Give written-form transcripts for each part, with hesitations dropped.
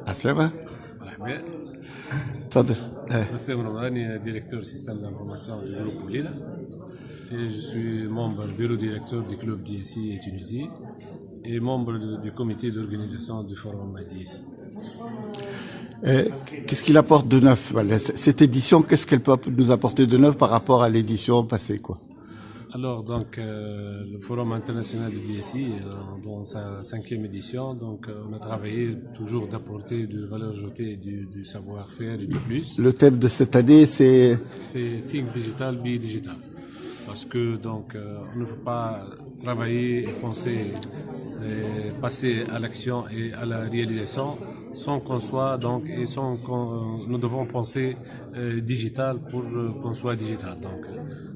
عسلامة. مرحبا. تفضل. Bassem Ramani, directeur système d'information du groupe Oulila. Et je suis membre bureau directeur du club DSI et Tunisie et membre du comité d'organisation du forum DSI. Qu'est-ce qu'il apporte de neuf? Voilà, cette édition, qu'est-ce qu'elle peut nous apporter de neuf par rapport à l'édition passée, quoi? Alors, donc, le Forum international du DSI, dans sa 5e édition, donc, on a travaillé toujours d'apporter de valeur ajoutée du savoir-faire et de plus. Le thème de cette année, c'est Think Digital, Be Digital. Parce que, donc, on ne peut pas travailler et penser, et passer à l'action et à la réalisation sans qu'on soit, donc, et sans qu'on, nous devons penser digital pour qu'on soit digital. Donc,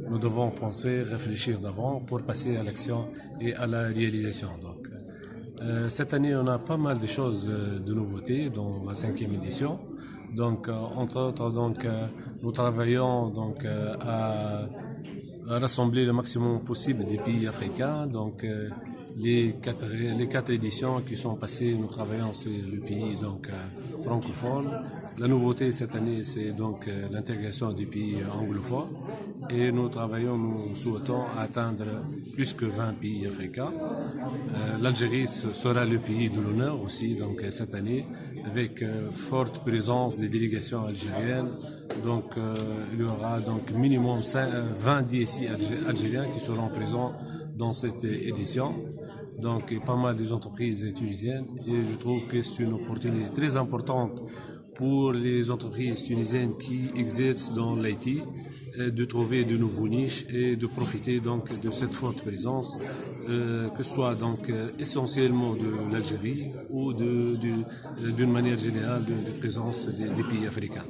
nous devons penser, réfléchir d'avant pour passer à l'action et à la réalisation. Donc, cette année, on a pas mal de choses de nouveautés dans la 5e édition. Donc, entre autres, donc, nous travaillons donc à rassembler le maximum possible des pays africains. Donc, les quatre éditions qui sont passées, nous travaillons sur le pays donc francophone. La nouveauté cette année, c'est donc l'intégration des pays anglophones. Et nous travaillons, nous souhaitons atteindre plus que 20 pays africains. L'Algérie sera le pays de l'honneur aussi, donc cette année, avec forte présence des délégations algériennes. Donc, il y aura donc minimum 20 DSI algériens qui seront présents dans cette édition. Donc, pas mal des entreprises tunisiennes, et je trouve que c'est une opportunité très importante pour les entreprises tunisiennes qui exercent dans l'IT de trouver de nouveaux niches et de profiter donc de cette forte présence, que ce soit donc essentiellement de l'Algérie ou d'une manière générale de présence des pays africains.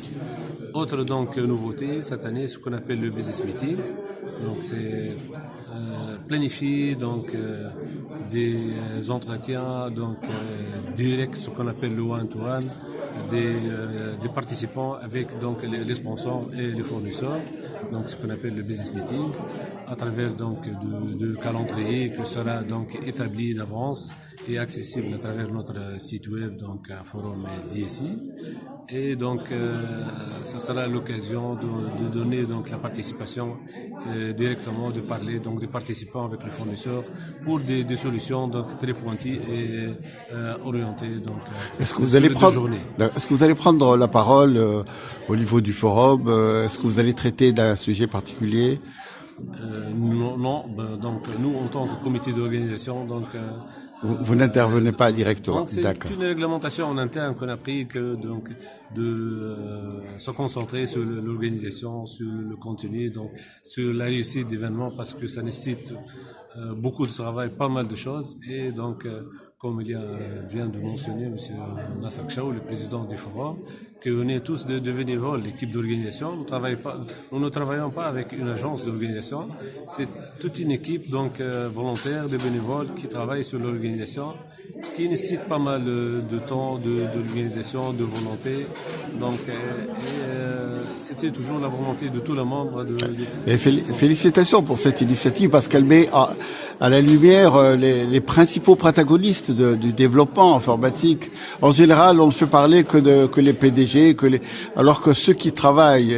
Autre donc nouveauté cette année, ce qu'on appelle le business meeting. Donc c'est planifier donc des entretiens donc directs, ce qu'on appelle le one-to-one, des participants avec donc les sponsors et les fournisseurs, donc ce qu'on appelle le business meeting, à travers donc de calendrier qui sera donc établi d'avance et accessible à travers notre site web, donc forum DSI. Et donc ça sera l'occasion de donner donc la participation directement, de parler donc des participants avec les fournisseurs pour des solutions donc très pointues et orientées donc. Est-ce que vous allez prendre la parole au niveau du forum? Est-ce que vous allez traiter d'un sujet particulier? Non, donc nous en tant que comité d'organisation, donc vous n'intervenez pas directement. Donc c'est une réglementation en interne qu'on a pris que donc de se concentrer sur l'organisation, sur le contenu, donc sur la réussite d'événements, parce que ça nécessite beaucoup de travail, pas mal de choses, et donc comme vient de mentionner M. Nasser Chaou, le président du forum, qu'on est tous de bénévoles, l'équipe d'organisation. Nous ne travaillons pas avec une agence d'organisation, c'est toute une équipe donc volontaire de bénévoles qui travaille sur l'organisation, qui nécessite pas mal de temps, d'organisation, de volonté. Donc, c'était toujours la volonté de tous les membres. Et félicitations pour cette initiative, parce qu'elle met à la lumière les principaux protagonistes du développement informatique. En général, on ne fait parler que les PDG, alors que ceux qui travaillent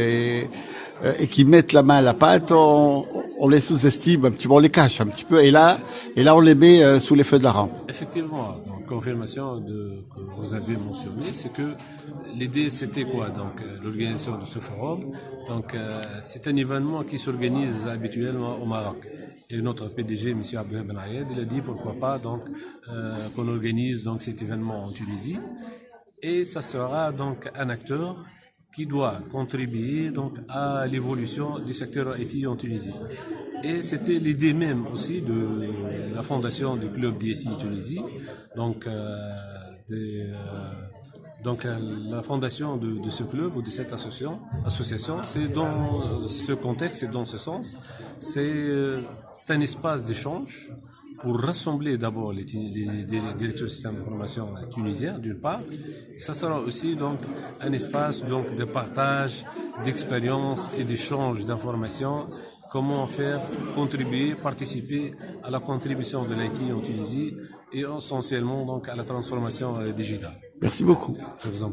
et qui mettent la main à la pâte, on les sous-estime un petit peu, on les cache un petit peu, et là on les met sous les feux de la rampe. Effectivement, donc confirmation que vous avez mentionné, c'est que l'idée c'était quoi? Donc l'organisation de ce forum, donc c'est un événement qui s'organise habituellement au Maroc. Et notre PDG, M. Abdel Ben Ayed, il a dit pourquoi pas donc qu'on organise donc cet événement en Tunisie, et ça sera donc un acteur qui doit contribuer donc à l'évolution du secteur IT en Tunisie. Et c'était l'idée même aussi de la fondation du club DSI Tunisie. Donc, la fondation de ce club ou de cette association, c'est dans ce contexte et dans ce sens, c'est un espace d'échange pour rassembler d'abord les directeurs du système d'information tunisiens d'une part, et ça sera aussi donc un espace donc de partage d'expériences et d'échange d'informations comment faire contribuer, participer à la contribution de l'IT en Tunisie et essentiellement donc à la transformation digitale. Merci beaucoup. Je vous en prie.